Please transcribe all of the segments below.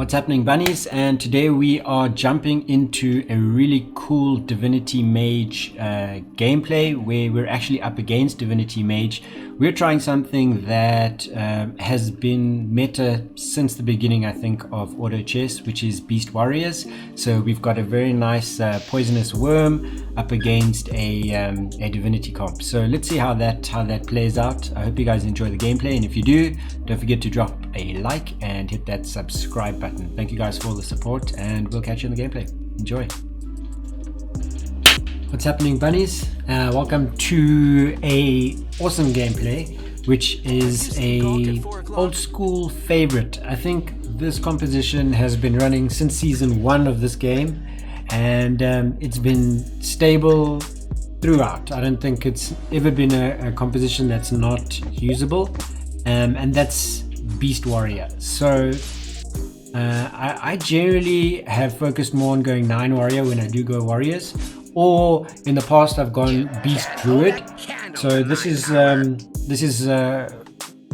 What's happening, bunnies? And today we are jumping into a really cool Divinity Mage gameplay where we're actually up against Divinity Mage. We're trying something that has been meta since the beginning, I think, of Auto Chess, which is Beast Warriors. So we've got a very nice Poisonous Worm up against a Divinity comp. So let's see how that plays out. I hope you guys enjoy the gameplay, and if you do, don't forget to drop a like and hit that subscribe button. Thank you guys for all the support, and we'll catch you in the gameplay. Enjoy. What's happening, bunnies? Welcome to a awesome gameplay, which is a old school favorite. I think this composition has been running since season 1 of this game, and it's been stable throughout. I don't think it's ever been a composition that's not usable, and that's Beast Warrior. So I generally have focused more on going 9 warrior when I do go warriors, or in the past I've gone Beast Druid. So this is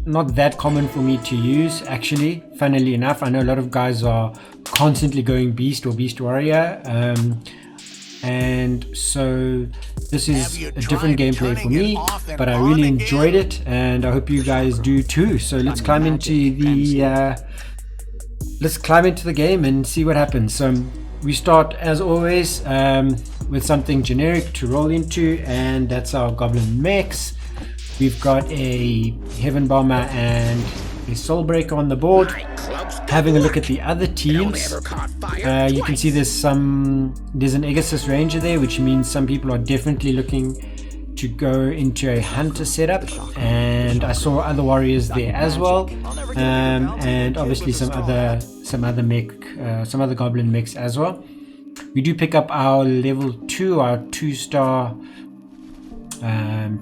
not that common for me to use, actually, funnily enough. I know a lot of guys are constantly going Beast or Beast Warrior, and so this is a different gameplay for me, but I really enjoyed it, and I hope you guys do too. So let's climb into the game and see what happens. So we start, as always, with something generic to roll into, and that's our Goblin Mechs. We've got a Heaven Bomber and a Soulbreaker on the board. Having a look at the other teams, you can see there's an Egasus Ranger there, which means some people are definitely looking to go into a Hunter setup, and I saw other warriors there as well, and obviously some other Goblin mechs as well. We do pick up our level 2, our 2-star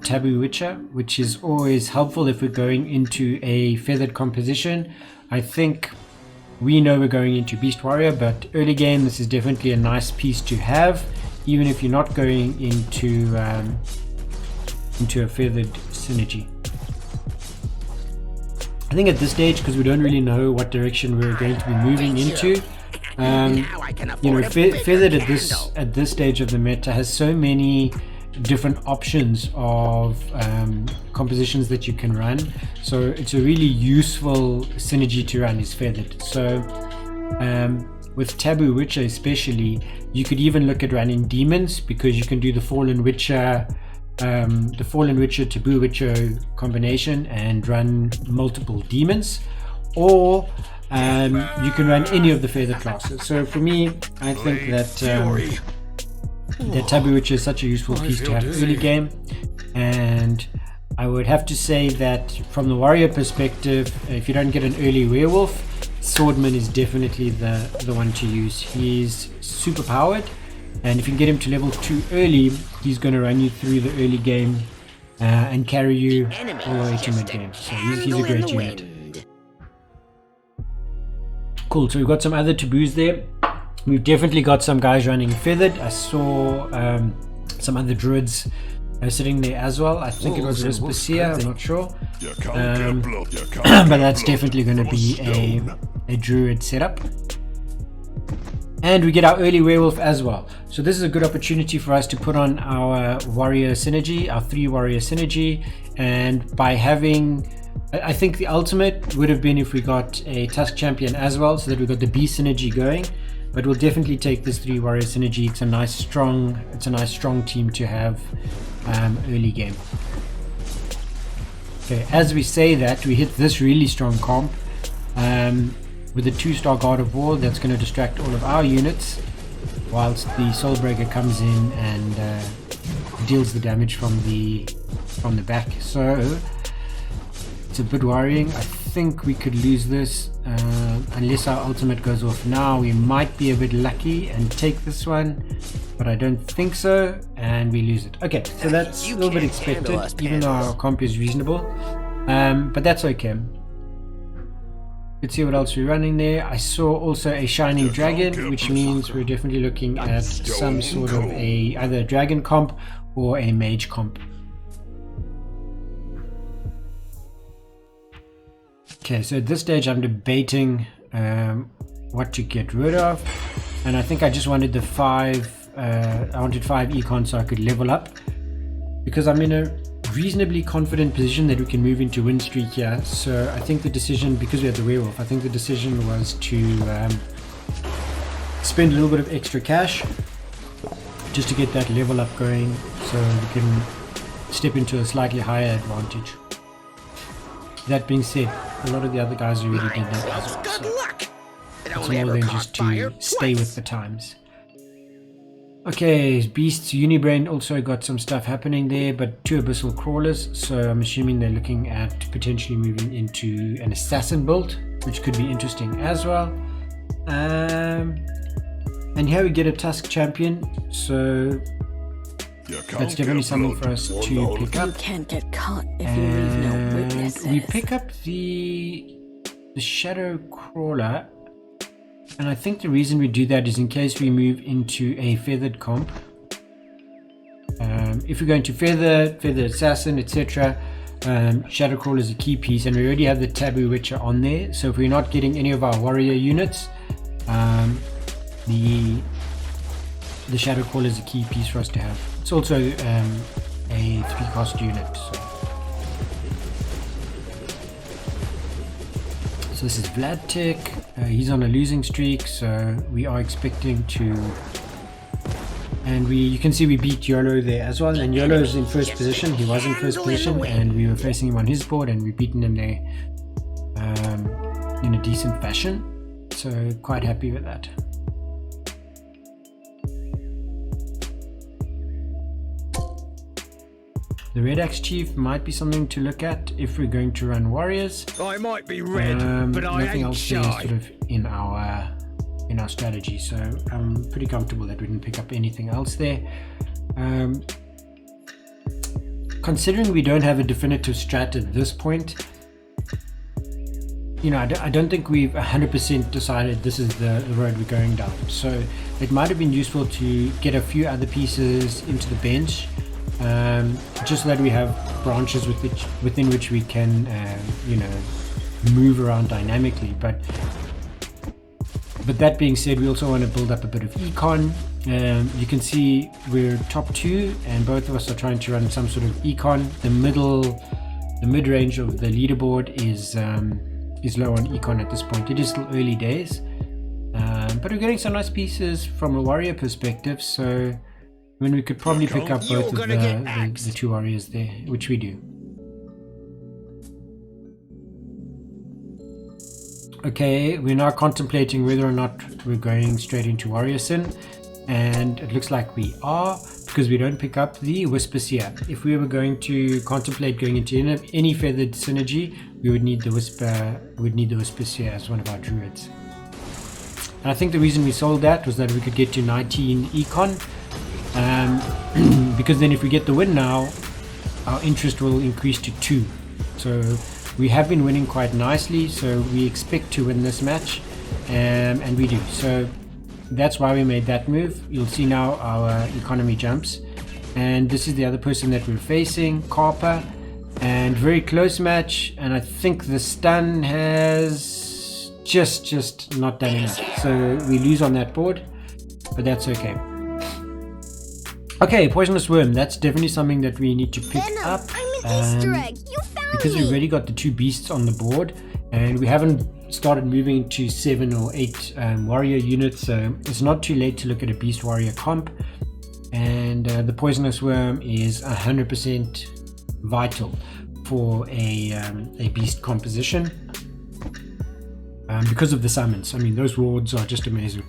Taboo Witcher, which is always helpful if we're going into a feathered composition. I think we know we're going into Beast Warrior, but early game this is definitely a nice piece to have, even if you're not going into a feathered synergy. I think at this stage, because we don't really know what direction we're going to be moving into, feathered at this stage of the meta has so many different options of compositions that you can run, so it's a really useful synergy to run is feathered. So with Taboo Witcher especially, you could even look at running demons, because you can do the Fallen Witcher Taboo Witcher combination and run multiple demons, or you can run any of the feathered classes. So for me, I think that Taboo Witcher is such a useful piece to have early game, and I would have to say that from the warrior perspective, if you don't get an early werewolf, Swordman is definitely the one to use. He's super powered, and if you can get him to level 2 early, he's going to run you through the early game and carry you all the way to mid game. So he's a great unit. Cool, so we've got some other taboos there. We've definitely got some guys running feathered. I saw some other druids sitting there as well. I think it was Vespacia, I'm not sure. But that's definitely going to be a druid setup. And we get our early werewolf as well. So this is a good opportunity for us to put on our warrior synergy, our 3 warrior synergy. And by having, I think the ultimate would have been if we got a Tusk champion as well, so that we got the beast synergy going. But we'll definitely take this 3 warrior synergy. It's a nice strong team to have early game. Okay, as we say that, we hit this really strong comp with a 2-star God of War that's going to distract all of our units, whilst the Soulbreaker comes in and deals the damage from the back. So it's a bit worrying. I think we could lose this unless our ultimate goes off now. We might be a bit lucky and take this one, but I don't think so, and we lose it. Okay, so that's a little bit expected, even though our comp is reasonable, but that's okay. Let's see what else we're running there. I saw also a Shining Dragon, which means we're definitely looking at some sort of either a dragon comp or a mage comp. Okay, so at this stage I'm debating what to get rid of, and I think I just wanted the 5 I wanted 5 econ so I could level up, because I'm in a reasonably confident position that we can move into win streak here. So I think the decision, because we had the werewolf, I think the decision was to spend a little bit of extra cash just to get that level up going, so we can step into a slightly higher advantage. That being said, a lot of the other guys already did that as well, so it's more than just to stay with the times. Okay, Beasts Unibrain also got some stuff happening there, but 2 Abyssal Crawlers, so I'm assuming they're looking at potentially moving into an Assassin build, which could be interesting as well. And here we get a Tusk Champion, so that's definitely something for us to pick up. You can't get caught if you leave no witnesses. We pick up the Shadow Crawler, and I think the reason we do that is in case we move into a feathered comp. If we go into feathered assassin, etc., Shadow Crawler is a key piece, and we already have the Taboo Witcher on there. So if we're not getting any of our warrior units, the Shadow Crawler is a key piece for us to have. It's also a 3-cost unit. So this is Vladtik. He's on a losing streak, so we are expecting to. And you can see we beat YOLO there as well. And YOLO is in first position. He was in first position, and we were facing him on his board, and we beaten him there in a decent fashion. So quite happy with that. The Red Axe Chief might be something to look at if we're going to run warriors. I might be red, but I nothing ain't else shy. there sort of in our strategy, so I'm pretty comfortable that we didn't pick up anything else there. Considering we don't have a definitive strat at this point, you know, I don't think we've 100% decided this is the road we're going down. So it might have been useful to get a few other pieces into the bench, just so that we have branches within which we can, you know, move around dynamically. But that being said, we also want to build up a bit of econ. You can see we're top 2, and both of us are trying to run some sort of econ. The mid-range of the leaderboard is low on econ at this point. It is still early days, but we're getting some nice pieces from a warrior perspective. So I mean, we could probably pick up both of the 2 warriors there, which we do. Okay, we're now contemplating whether or not we're going straight into Warrior Sin, and it looks like we are, because we don't pick up the Whisper Seer. If we were going to contemplate going into any feathered synergy, we would need the Whisper Seer as one of our druids. And I think the reason we sold that was that we could get to 19 econ, because then if we get the win now, our interest will increase to 2. So we have been winning quite nicely, so we expect to win this match, and we do. So that's why we made that move. You'll see now our economy jumps, and this is the other person that we're facing, Carper, and very close match, and I think the stun has just not done enough. So we lose on that board, but that's okay. Okay, Poisonous Worm, that's definitely something that we need to pick up. I'm an Easter egg. You found because me. we've already got the 2 beasts on the board, and we haven't started moving to 7 or 8 warrior units, so it's not too late to look at a beast warrior comp. And the Poisonous Worm is 100% vital for a beast composition, because of the summons. I mean, those wards are just amazing.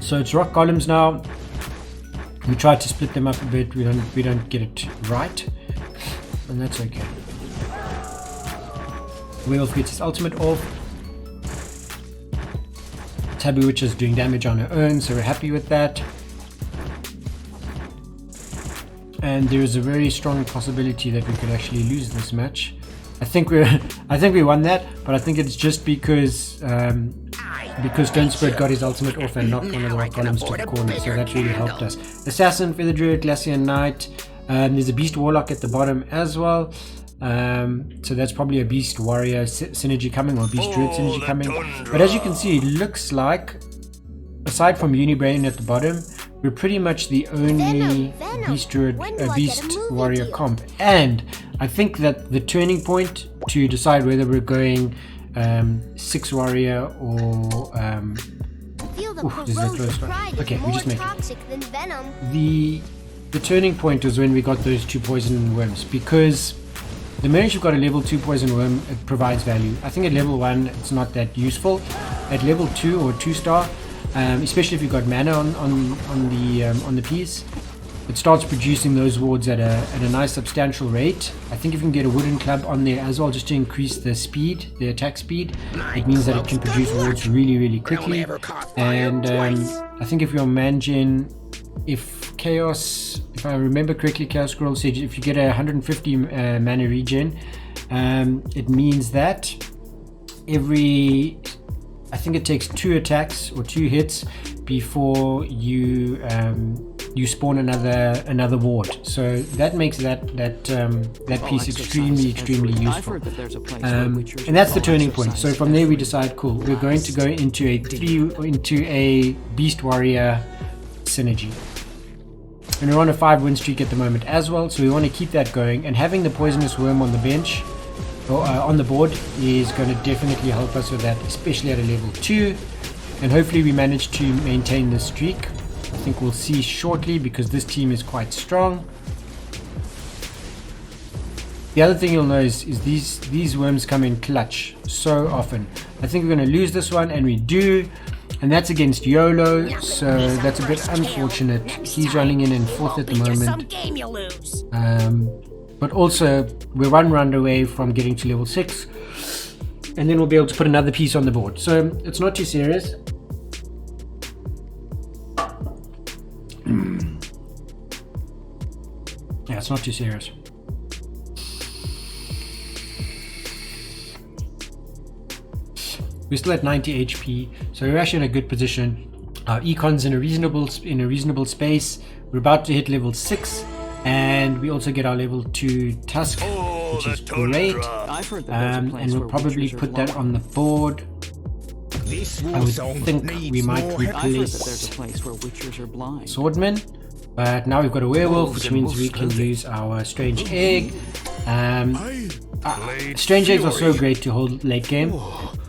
So it's rock golems now. We tried to split them up a bit. We don't get it right, and that's okay. Werewolf gets his ultimate off. Taboo Witch is doing damage on her own, so we're happy with that. And there is a very strong possibility that we could actually lose this match. I think we won that, but I think it's just because Stonespirit got his ultimate off and knocked one of the rock golems to the corner, so that really helped us. Assassin, Feather Druid, Glacier Knight. There's a Beast Warlock at the bottom as well. So that's probably a beast warrior synergy coming, or beast druid synergy coming. But as you can see, it looks like, aside from Unibrain at the bottom, we're pretty much the only beast druid, beast warrior comp. And I think that the turning point to decide whether we're going 6 warrior or okay, we just make it. The turning point was when we got those 2 poison worms, because the minute you've got a level 2 poison worm, it provides value. I think at level 1 it's not that useful. At level 2 or 2 star, especially if you've got mana on the piece, it starts producing those wards at a nice substantial rate. I think if you can get a wooden club on there as well, just to increase the speed, the attack speed, it means that it can produce wards really quickly. And I think if you're managing, if I remember correctly, Chaos Scroll said if you get a 150 mana regen, it means that I think it takes 2 attacks or 2 hits before you spawn another ward. So that makes that piece extremely useful. And that's the turning point. So from there we decide, cool, we're going to go into a beast warrior synergy. And we're on a 5 win streak at the moment as well, so we want to keep that going. And having the poisonous worm on the bench, or on the board, is going to definitely help us with that, especially at a level 2. And hopefully we manage to maintain this streak. I think we'll see shortly, because this team is quite strong. The other thing you'll notice is these worms come in clutch so often. I think we're going to lose this one, and we do. And that's against YOLO, so that's a bit unfortunate. He's running in 4th at the moment. But also, we're 1 round away from getting to level 6. And then we'll be able to put another piece on the board. So it's not too serious. Yeah, it's not too serious. We're still at 90 HP, so we're actually in a good position. Our econ's in a reasonable space. We're about to hit level 6, and we also get our level 2 Tusk, which is great. And we'll probably put that on the board. I would think we might replace Swordman, but now we've got a werewolf, which means we can use our strange egg. Strange eggs are so great to hold late game,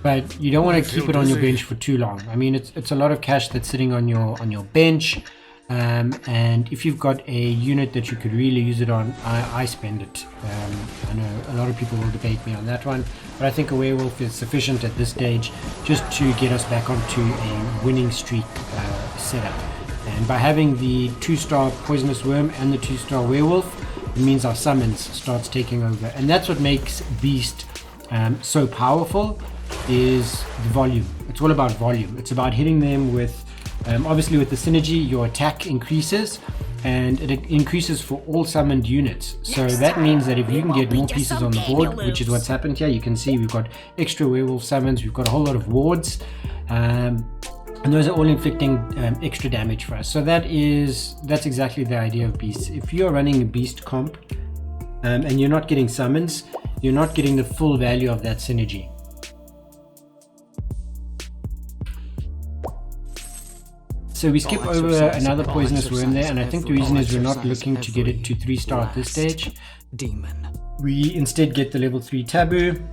but you don't want to keep it on your bench for too long. I mean, it's a lot of cash that's sitting on your bench, and if you've got a unit that you could really use it on, I spend it. I know a lot of people will debate me on that one, but I think a werewolf is sufficient at this stage just to get us back onto a winning streak setup. And by having the 2-star poisonous worm and the 2-star werewolf, it means our summons starts taking over, and that's what makes Beast so powerful, is the volume. It's all about volume. It's about hitting them with, obviously with the synergy, your attack increases, and it increases for all summoned units. So that means that if you can get more pieces on the board, which is what's happened here, you can see we've got extra werewolf summons, we've got a whole lot of wards, and those are all inflicting extra damage for us. So that's exactly the idea of Beasts. If you're running a Beast comp and you're not getting summons, you're not getting the full value of that synergy. So we skip over another poisonous worm there, and I think the reason is we're not looking to get it to 3-star at this stage. We instead get the level 3 taboo,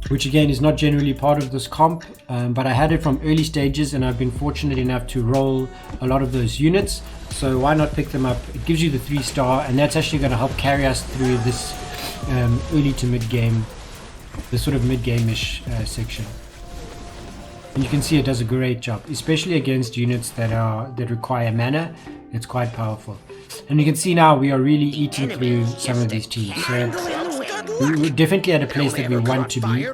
which again is not generally part of this comp, but I had it from early stages, and I've been fortunate enough to roll a lot of those units, so why not pick them up? It gives you the 3-star, and that's actually going to help carry us through this early to mid game, this sort of mid game-ish section. And you can see it does a great job, especially against units that require mana. It's quite powerful, and you can see now we are really eating through some of these teams. So we're definitely at a place that we want to be,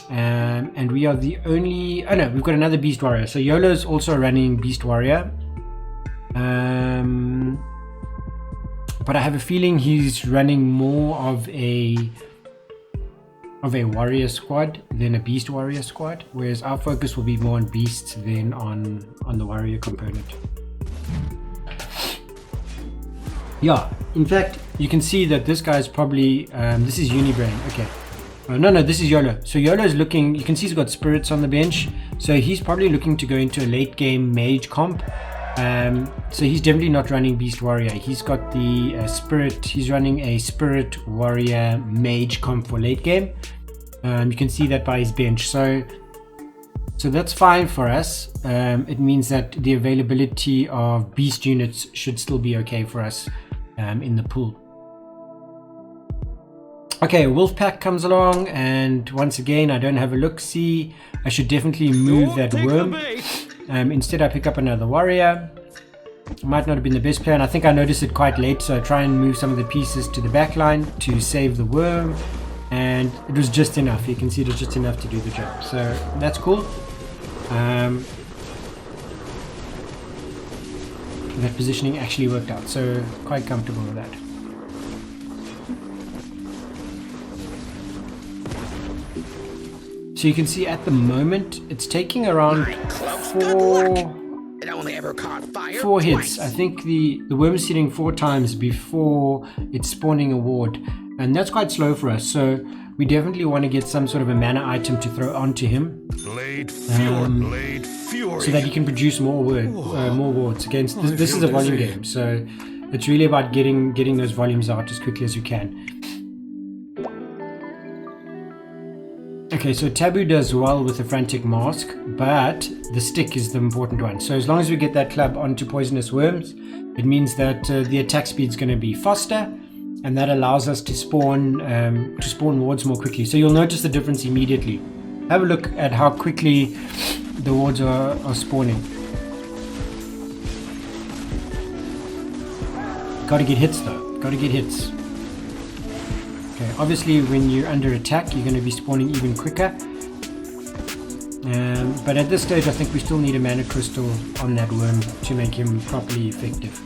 and we are the only. Oh no, we've got another Beast Warrior. So YOLO is also running Beast Warrior, but I have a feeling he's running more of a warrior squad than a beast warrior squad, whereas our focus will be more on beasts than on the warrior component. Yeah, in fact, you can see that this guy's probably, this is Unibrain, okay. No, this is YOLO. So YOLO is looking, you can see he's got spirits on the bench. So he's probably looking to go into a late game mage comp. So he's definitely not running Beast Warrior. He's got the spirit, he's running a Spirit Warrior mage comp for late game. You can see that by his bench. So that's fine for us. It means that the availability of beast units should still be okay for us in the pool. Okay, Wolfpack comes along, and once again, I don't have a look-see. I should definitely move that worm. Instead, I pick up another warrior. Might not have been the best plan. I think I noticed it quite late, so I try and move some of the pieces to the back line to save the worm. And it was just enough. You can see it was just enough to do the job. So that's cool. That positioning actually worked out, so quite comfortable with that. So you can see at the moment it's taking around four hits. I think the worm is hitting 4 times before it's spawning a ward, and that's quite slow for us. So we definitely want to get some sort of a mana item to throw onto him, so that he can produce more wards against. This is a volume game, so it's really about getting those volumes out as quickly as you can. Okay, so Taboo does well with the Frantic Mask, but the stick is the important one. So as long as we get that club onto poisonous worms, it means that the attack speed is going to be faster, and that allows us to spawn wards more quickly. So you'll notice the difference immediately. Have a look at how quickly the wards are spawning. Got to get hits though. Got to get hits. Okay, obviously when you're under attack, you're going to be spawning even quicker. But at this stage, I think we still need a mana crystal on that worm to make him properly effective.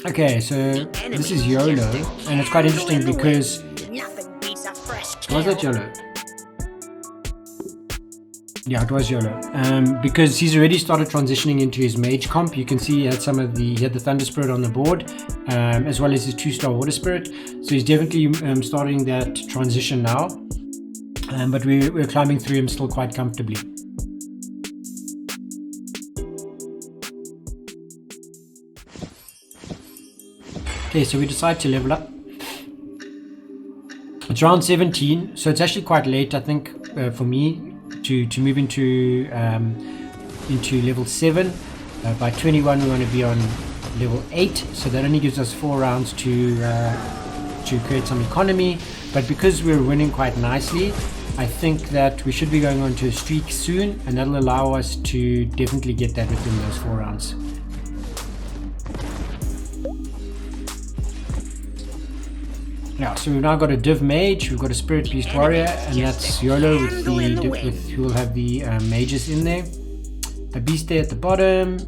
Okay, so this is YOLO, and it's quite interesting because... Was that YOLO? Yeah, it was YOLO. Because he's already started transitioning into his mage comp. You can see he had he had the Thunder Spirit on the board, as well as his 2-star Water Spirit. So he's definitely starting that transition now. But we're climbing through him still quite comfortably. Okay, so we decide to level up. It's round 17, so it's actually quite late, I think, for me to move into level 7. By 21 we want to be on level 8, so that only gives us 4 rounds to create some economy. But because we're winning quite nicely, I think that we should be going on to a streak soon, and that'll allow us to definitely get that within those 4 rounds. Yeah, so we've now got a Div Mage, we've got a Spirit Beast Warrior, and that's YOLO with who will have the mages in there. A Beast there at the bottom,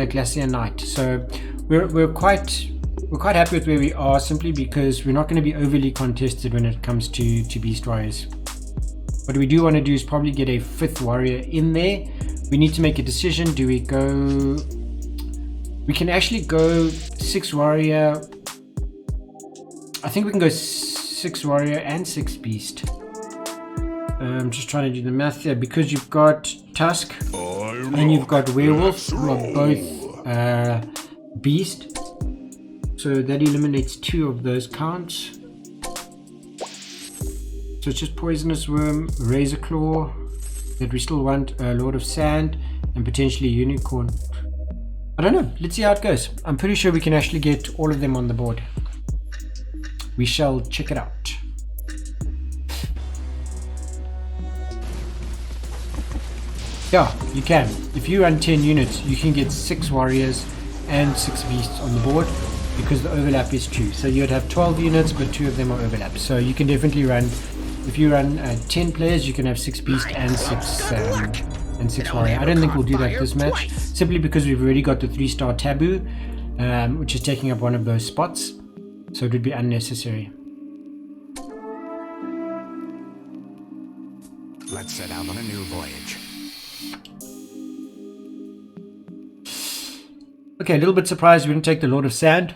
Glacier Knight. So we're quite happy with where we are, simply because we're not going to be overly contested when it comes to Beast Warriors. What we do want to do is probably get a 5th warrior in there. We need to make a decision. Do we go... We can actually go 6 warrior... I think we can go 6 warrior and 6 beast. I'm just trying to do the math here, because you've got Tusk and you've got Werewolf, who are both beast. So that eliminates 2 of those counts. So it's just Poisonous Worm, Razor Claw that we still want, Lord of Sand, and potentially Unicorn. I don't know. Let's see how it goes. I'm pretty sure we can actually get all of them on the board. We shall check it out. Yeah, you can. If you run 10 units, you can get 6 warriors and 6 beasts on the board, because the overlap is 2. So you'd have 12 units, but 2 of them are overlapped. So you can definitely run, if you run 10 players, you can have 6 beasts and 6 warrior. I don't think we'll do that this match, simply because we've already got the 3-star Taboo, which is taking up one of those spots. So it would be unnecessary. Let's set out on a new voyage. Okay, a little bit surprised we didn't take the Lord of Sand.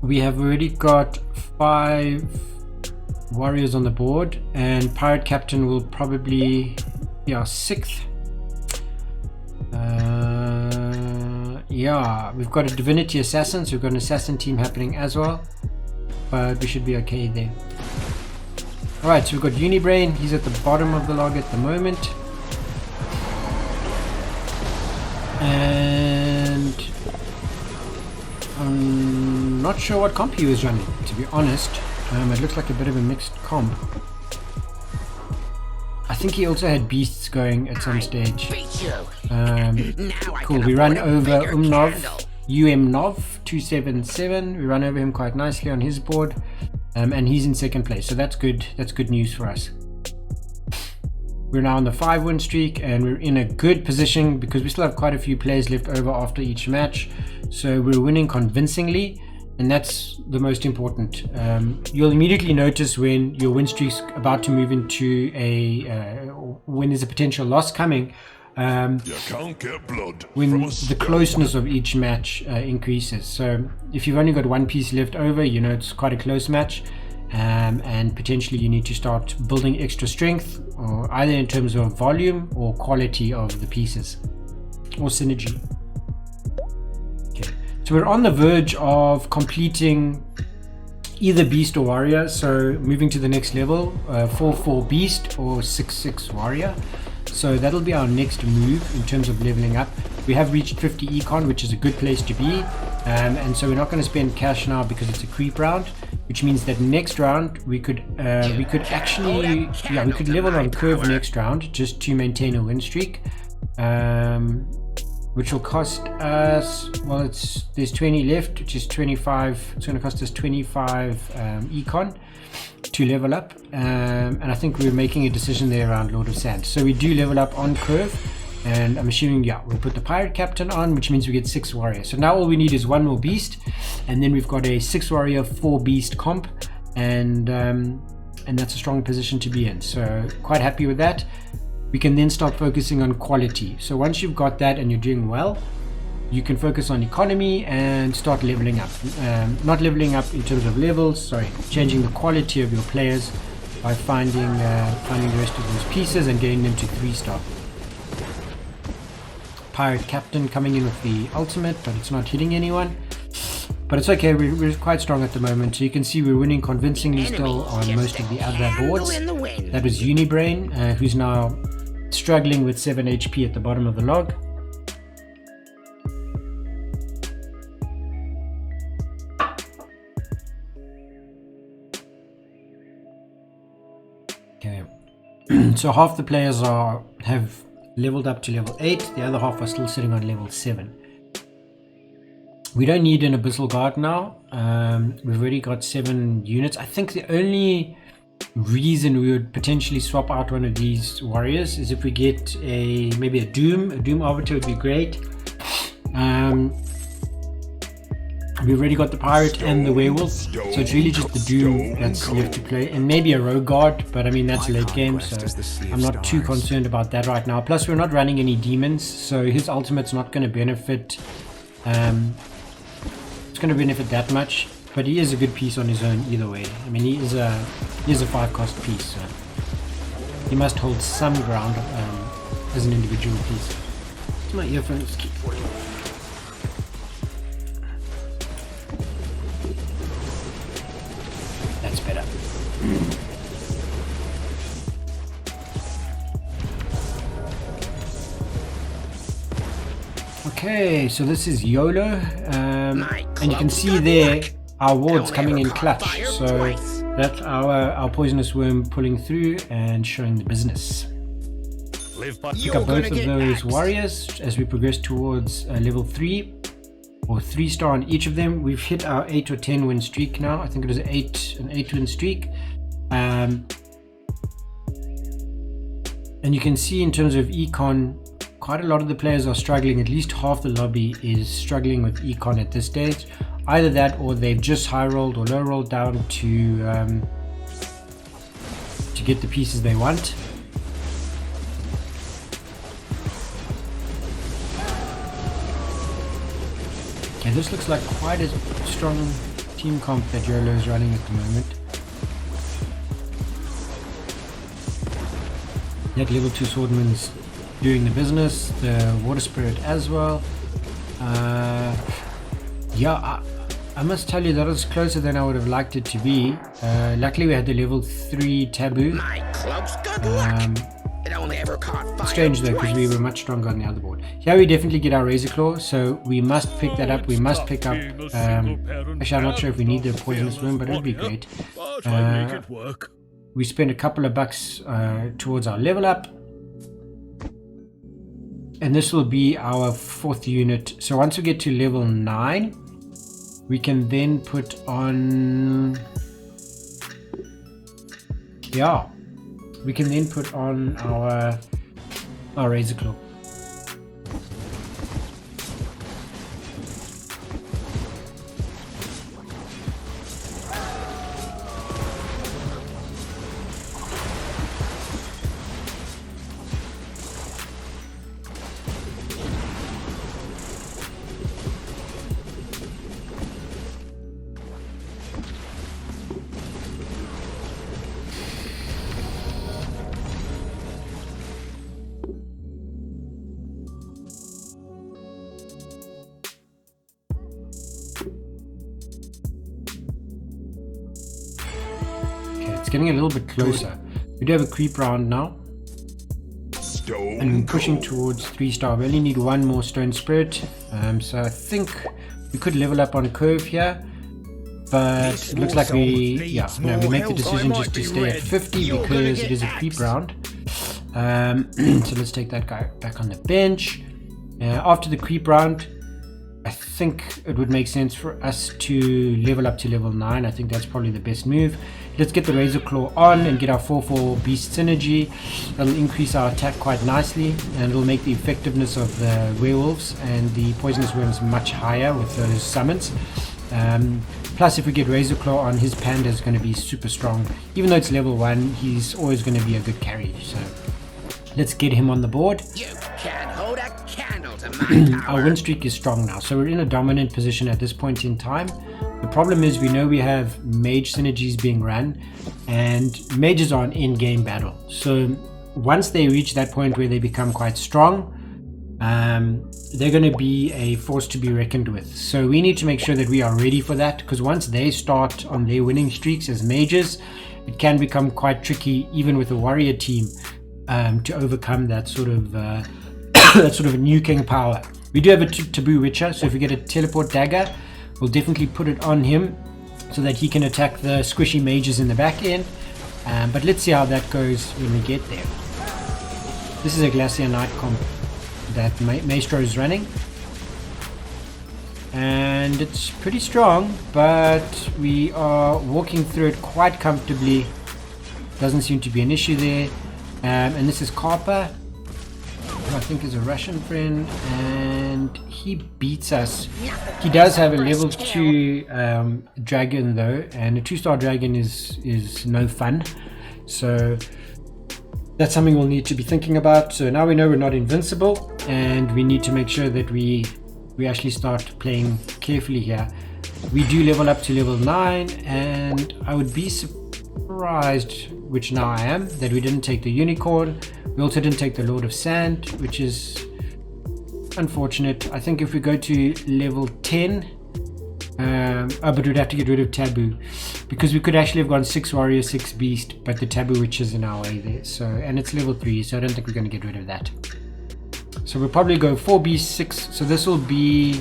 We have already got 5 warriors on the board, and Pirate Captain will probably be our 6th. Yeah, we've got a Divinity Assassin, so we've got an Assassin team happening as well, but we should be okay there. Alright, so we've got Unibrain, he's at the bottom of the log at the moment. And I'm not sure what comp he was running, to be honest. It looks like a bit of a mixed comp. I think he also had beasts going at some stage. Cool, we run over Umnov 277. We run over him quite nicely on his board, and he's in second place, so that's good. That's good news for us. We're now on the 5-win streak, and we're in a good position because we still have quite a few plays left over after each match, so we're winning convincingly, and that's the most important. You'll immediately notice when your win streak's about to move into when there's a potential loss coming, You can't get blood when from a the closeness of each match increases. So if you've only got 1 piece left over, you know it's quite a close match, and potentially you need to start building extra strength, or either in terms of volume or quality of the pieces, or synergy. Okay, so we're on the verge of completing either beast or warrior, so moving to the next level, 4/4 beast or 6/6 warrior. So that'll be our next move in terms of leveling up. We have reached 50 econ, which is a good place to be, and so we're not going to spend cash now because it's a creep round, which means that next round we could actually we could level on curve next round just to maintain a win streak, which will cost us, well, there's 20 left, which is 25. It's going to cost us 25 econ to level up, and I think we're making a decision there around Lord of Sand. So we do level up on curve, and I'm assuming, yeah, we'll put the Pirate Captain on, which means we get 6 warriors. So now all we need is 1 more beast, and then we've got a 6 warrior 4 beast comp, and that's a strong position to be in. So quite happy with that. We can then start focusing on quality. So once you've got that and you're doing well, you can focus on economy and start leveling up. Not leveling up in terms of levels, sorry, changing the quality of your players by finding the rest of those pieces and getting them to 3-star. Pirate Captain coming in with the ultimate, but it's not hitting anyone. But it's okay, we're quite strong at the moment. So you can see we're winning convincingly still on most of the other boards. That was Unibrain, who's now struggling with 7 HP at the bottom of the log. Okay, so half the players have leveled up to level 8, the other half are still sitting on level 7. We don't need an Abyssal Guard now. We've already got 7 units. I think the only reason we would potentially swap out one of these warriors is if we get maybe a Doom Arbiter would be great. We've already got the Pirate and the Werewolf, so it's really just the Doom that's left to play, and maybe a Rogue Guard, but I mean that's late game, so I'm not too concerned about that right now. Plus we're not running any demons, so his ultimate's not going to benefit. It's going to benefit that much, but he is a good piece on his own either way. I mean, he is a 5-cost piece, so he must hold some ground as an individual piece. My earphones keep falling off. That's better. Okay, so this is YOLO, and you can see there our wards coming in clutch. So that's our poisonous worm pulling through and showing the business. Pick up both of those warriors as we progress towards level 3 or 3-star on each of them. We've hit our 8 or 10 win streak now. I think it was an 8 win streak. And you can see in terms of econ, quite a lot of the players are struggling. At least half the lobby is struggling with econ at this stage. Either that or they've just high rolled or low rolled down to get the pieces they want. And this looks like quite a strong team comp that YOLO is running at the moment. That level 2 swordman's doing the business, the water spirit as well. Yeah, I must tell you that was closer than I would have liked it to be. Luckily we had the level 3 taboo. My cloak's good luck. It only ever caught fire. Strange though, because we were much stronger on the other board. Here we definitely get our razor claw, so we must pick that up. We must pick up. Actually, I'm not sure if we need the poisonous worm, but it would be great. We spend a couple of bucks towards our level up, and this will be our 4th unit. So once we get to level 9, we can then put on. Yeah. We can then put on our razor claw. Getting a little bit closer. We do have a creep round now, and we're pushing towards 3-star. We only need one more stone spirit, so I think we could level up on curve here, but it looks like we make the decision just to stay at 50 because it is a creep round. So let's take that guy back on the bench. After the creep round, I think it would make sense for us to level up to level 9. I think that's probably the best move. Let's get the Razor Claw on and get our 4/4 Beast Synergy. That'll increase our attack quite nicely, and it'll make the effectiveness of the werewolves and the poisonous worms much higher with those summons. Plus, if we get Razor Claw on, his panda is going to be super strong. Even though it's level 1, he's always going to be a good carry. So let's get him on the board. You can't hold a candle to my power. Our win streak is strong now, so we're in a dominant position at this point in time. The problem is we know we have mage synergies being run, and mages are an in-game battle. So once they reach that point where they become quite strong, they're going to be a force to be reckoned with. So we need to make sure that we are ready for that, because once they start on their winning streaks as mages, it can become quite tricky, even with a warrior team, to overcome that sort of that sort of nuking power. We do have a taboo witcher, so if we get a teleport dagger, we'll definitely put it on him so that he can attack the squishy mages in the back end. But let's see how that goes when we get there. This is a Glacier Knight comp that Maestro is running, and it's pretty strong, but we are walking through it quite comfortably. Doesn't seem to be an issue there. And this is Carper, who I think is a Russian friend, and he beats us. He does have a level 2 dragon though, and a 2-star dragon is no fun. So that's something we'll need to be thinking about. So now we know we're not invincible, and we need to make sure that we actually start playing carefully here. We do level up to level 9, and I would be surprised, which now I am, that we didn't take the unicorn. We also didn't take the Lord of Sand, which is unfortunate. I think if we go to level 10, but we'd have to get rid of Taboo, because we could actually have gone 6 warrior, 6 beast, but the Taboo witch is in our way there. So, and it's level 3, so I don't think we're going to get rid of that. So we'll probably go 4 beast, 6. So this will be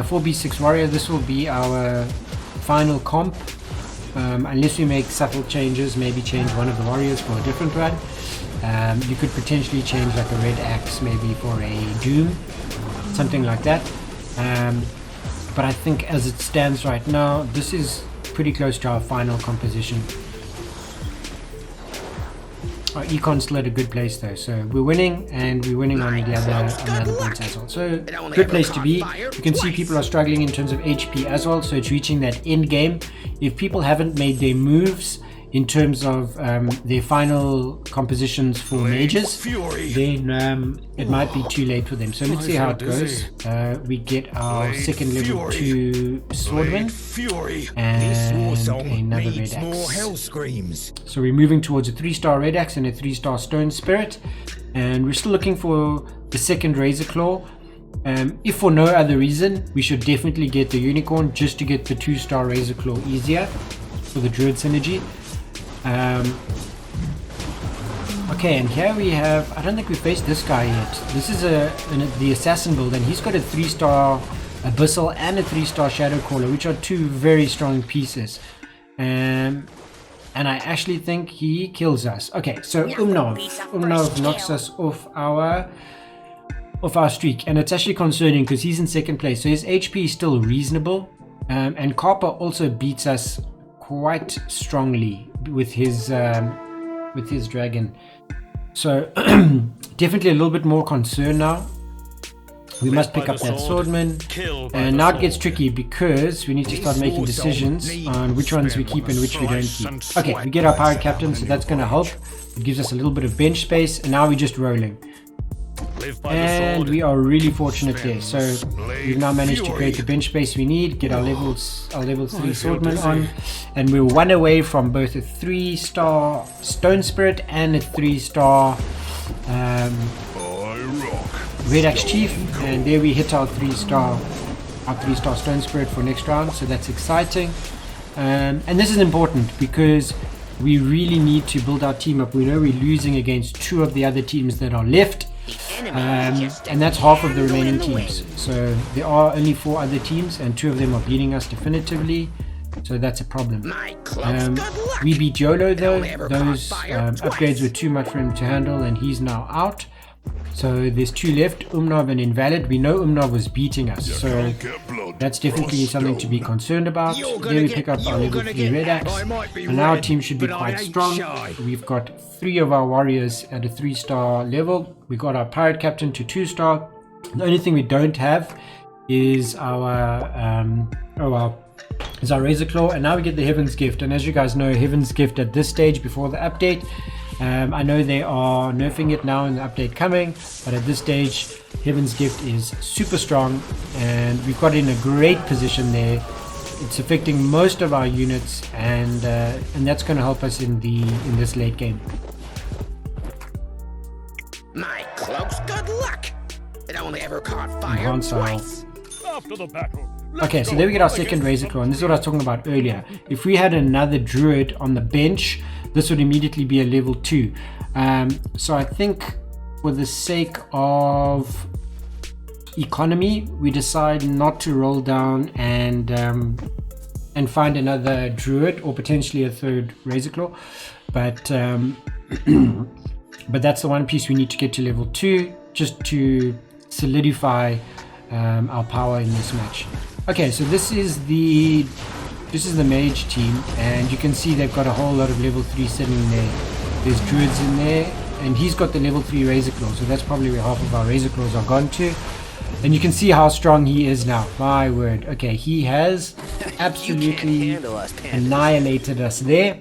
4 beast, 6 warrior. This will be our final comp. Unless we make subtle changes, maybe change one of the warriors for a different run. You could potentially change like a red axe maybe for a doom, something like that. But I think as it stands right now, this is pretty close to our final composition. Our econ's still at a good place though, so we're winning, and we're winning on the other boards as well. So good place to be. You can see people are struggling in terms of HP as well, so it's reaching that end game. If people haven't made their moves, in terms of their final compositions for mages, then it might be too late for them. So let's see how it goes. We get our second level 2 swordman and another red axe. So we're moving towards a 3-star red axe and a 3-star stone spirit, and we're still looking for the second razor claw. If for no other reason, we should definitely get the unicorn just to get the 2-star razor claw easier for the druid synergy. Okay, and here we have, I don't think we faced this guy yet. This is the assassin build, and he's got a 3-star abyssal and a 3-star shadow caller, which are 2 very strong pieces. And I actually think he kills us. Okay, so Umnov knocks us off our streak, and it's actually concerning because he's in second place, so his HP is still reasonable, and Carper also beats us quite strongly with his dragon. So definitely a little bit more concern now. We must pick up that swordman, and now it gets tricky because we need to start making decisions on which ones we keep and which we don't keep. Okay, we get our pirate captain, so that's going to help. It gives us a little bit of bench space, and now we're just rolling. And we are really fortunate there. So we've now managed to create the bench space we need, get our level 3 swordman on, and we're 1 away from both a 3-star stone spirit and a 3-star red axe chief. And there we hit our 3-star stone spirit for next round. So that's exciting. And this is important because we really need to build our team up. We know we're losing against 2 of the other teams that are left. And that's half of the remaining teams. So there are only 4 other teams, and 2 of them are beating us definitively. So that's a problem. We beat YOLO though. Those upgrades were too much for him to handle, and he's now out. So there's 2 left, Umnov and Invalid. We know Umnov was beating us, so that's definitely something to be concerned about. There we pick up our level 3 red axe, and our team should be quite strong. We've got 3 of our warriors at a 3-star level. We got our pirate captain to 2-star. The only thing we don't have is our razor claw, and now we get the Heaven's Gift. And as you guys know, Heaven's Gift at this stage before the update, I know they are nerfing it now in the update coming, but at this stage Heaven's Gift is super strong, and we've got it in a great position there. It's affecting most of our units, and that's going to help us in this late game. My cloak's good luck. It only ever caught fire twice. After the battle. Okay, so there we get our second razor claw, and this is what I was talking about earlier. If we had another druid on the bench, this would immediately be a level 2. So I think for the sake of economy, we decide not to roll down and find another druid or potentially a 3rd razor claw. But but that's the one piece we need to get to level 2 just to solidify our power in this match. Okay, so this is the mage team, and you can see they've got a whole lot of level 3 sitting there. There's druids in there, and he's got the level 3 razor claw, so that's probably where half of our razor claws are gone to. And you can see how strong he is now. My word. Okay, he has absolutely annihilated us there,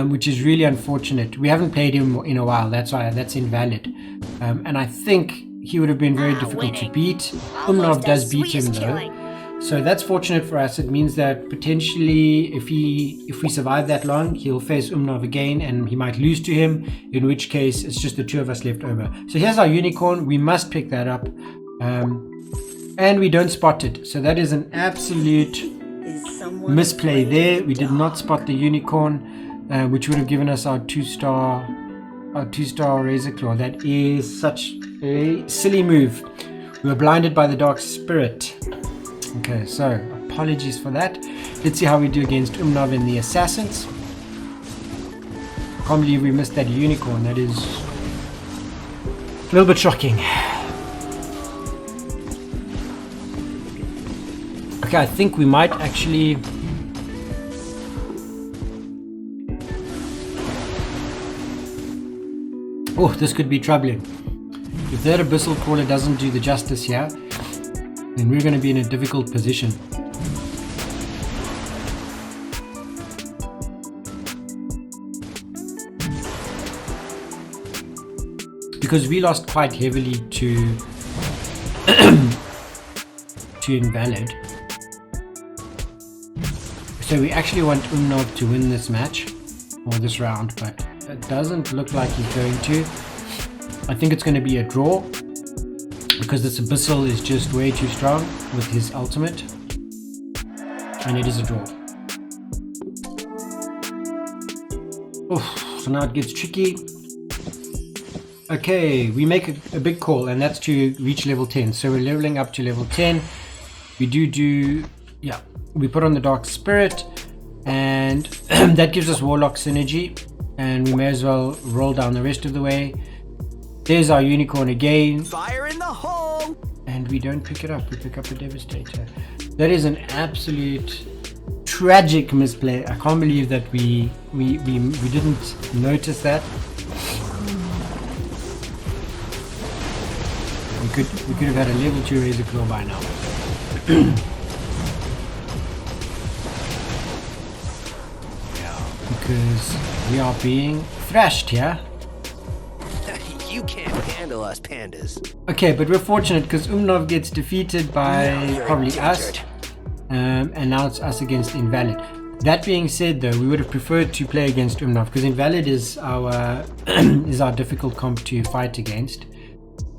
which is really unfortunate. We haven't played him in a while, that's why that's invalid. And I think he would have been very difficult to beat. Umnov does beat him though. So that's fortunate for us. It means that potentially if we survive that long, he'll face Umnov again and he might lose to him, in which case it's just the 2 of us left over. So here's our unicorn. We must pick that up. And we don't spot it. So that is an absolute misplay there. We did not spot the unicorn, which would have given us our 2-star razor claw. That is such a silly move. We were blinded by the dark spirit. Okay, so apologies for that. Let's see how we do against Umnov and the assassins. Can't believe we missed that unicorn. That is a little bit shocking. Okay, I think we might actually... Oh, this could be troubling. If that abyssal crawler doesn't do the justice here, then we're going to be in a difficult position. because we lost quite heavily to to Invalid. So we actually want Umnov to win this match or this round, but it doesn't look like he's going to. I think it's going to be a draw because this Abyssal is just way too strong with his ultimate, and it is a draw. Oof, so now it gets tricky. Okay, we make a big call, and that's to reach level 10. So we're leveling up to level 10. We yeah, we put on the Dark Spirit, and that gives us Warlock synergy, and we may as well roll down the rest of the way. There's our Unicorn again. Fire in the hole! And we don't pick it up, we pick up a Devastator. That is an absolute tragic misplay. I can't believe that we didn't notice that. We could have had a level 2 Razor Claw by now. Yeah, because we are being thrashed here. You can't handle us pandas. Okay, but we're fortunate because Umnov gets defeated by probably us. And now it's us against Invalid. That being said, though, we would have preferred to play against Umnov because Invalid is our is our difficult comp to fight against.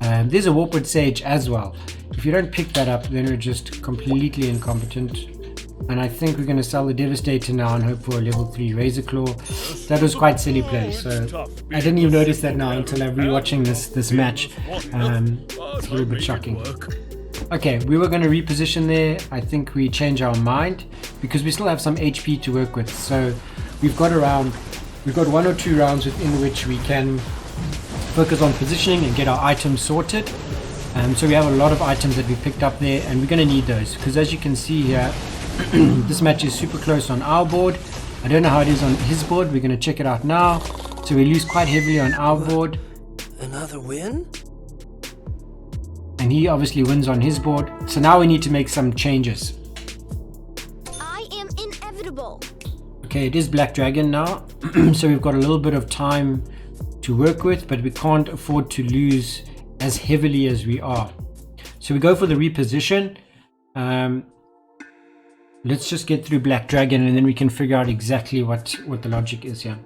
There's a Warpwood Sage as well. If you don't pick that up, then we're just completely incompetent. And I think we're going to sell the Devastator now and hope for a level 3 Razor Claw. That was quite silly play, so I didn't even notice that now until I'm rewatching this match. It's a little bit shocking. Okay, we were going to reposition there. I think we change our mind because we still have some HP to work with. So we've got 1 or 2 rounds within which we can focus on positioning and get our items sorted. So we have a lot of items that we picked up there, and we're going to need those because, as you can see here, this match is super close on our board. I don't know how it is on his board. We're going to check it out now. So we lose quite heavily on our board. Another win? And he obviously wins on his board. So now we need to make some changes. I am inevitable. Okay, it is Black Dragon now. So we've got a little bit of time to work with, but we can't afford to lose as heavily as we are. So we go for the reposition. Let's just get through Black Dragon and then we can figure out exactly what the logic is here.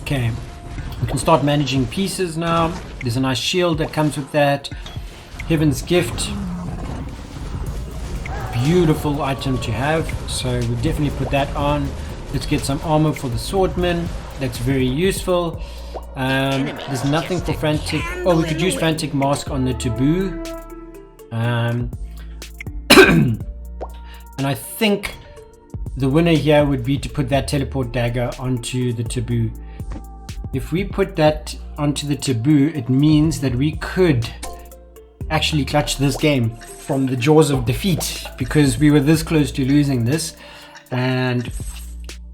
Okay, we can start managing pieces now. There's a nice shield that comes with that. Heaven's Gift. Beautiful item to have, so we definitely put that on. Let's get some armor for the Swordman. That's very useful. There's nothing for Frantic. Oh, we could use Frantic Mask on the Taboo. And I think the winner here would be to put that Teleport Dagger onto the Taboo. If we put that onto the Taboo, it means that we could actually clutch this game from the jaws of defeat because we were this close to losing this. And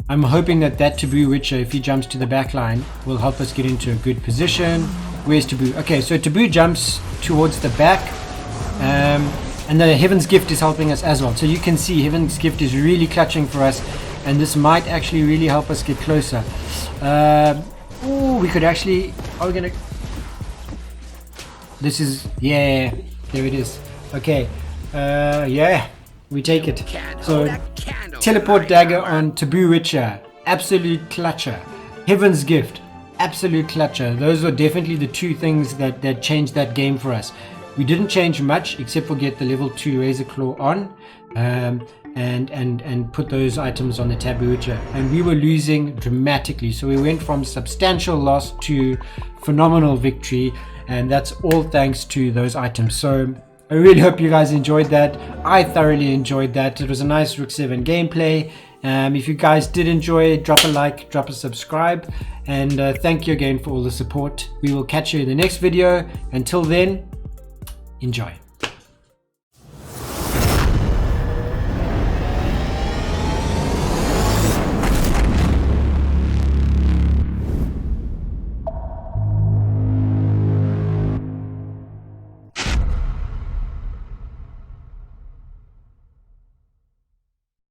I'm hoping that Taboo Witcher, if he jumps to the back line, will help us get into a good position. Where's Taboo? Okay, so Taboo jumps towards the back, and the Heaven's Gift is helping us as well. So you can see Heaven's Gift is really clutching for us, and this might actually really help us get closer. Oh, we could actually... Are we gonna... This is... Yeah, there it is. Okay, yeah, we take it. So... Teleport Dagger on Taboo Witcher, absolute clutcher. Heaven's Gift, absolute clutcher. Those are definitely the two things that changed that game for us. We didn't change much except for get the level 2 Razor Claw on and put those items on the Taboo Witcher. And we were losing dramatically. So we went from substantial loss to phenomenal victory. And that's all thanks to those items. So I really hope you guys enjoyed that. I thoroughly enjoyed that. It was a nice Rook 7 gameplay. If you guys did enjoy it, drop a like, drop a subscribe, and thank you again for all the support. We will catch you in the next video. Until then, enjoy.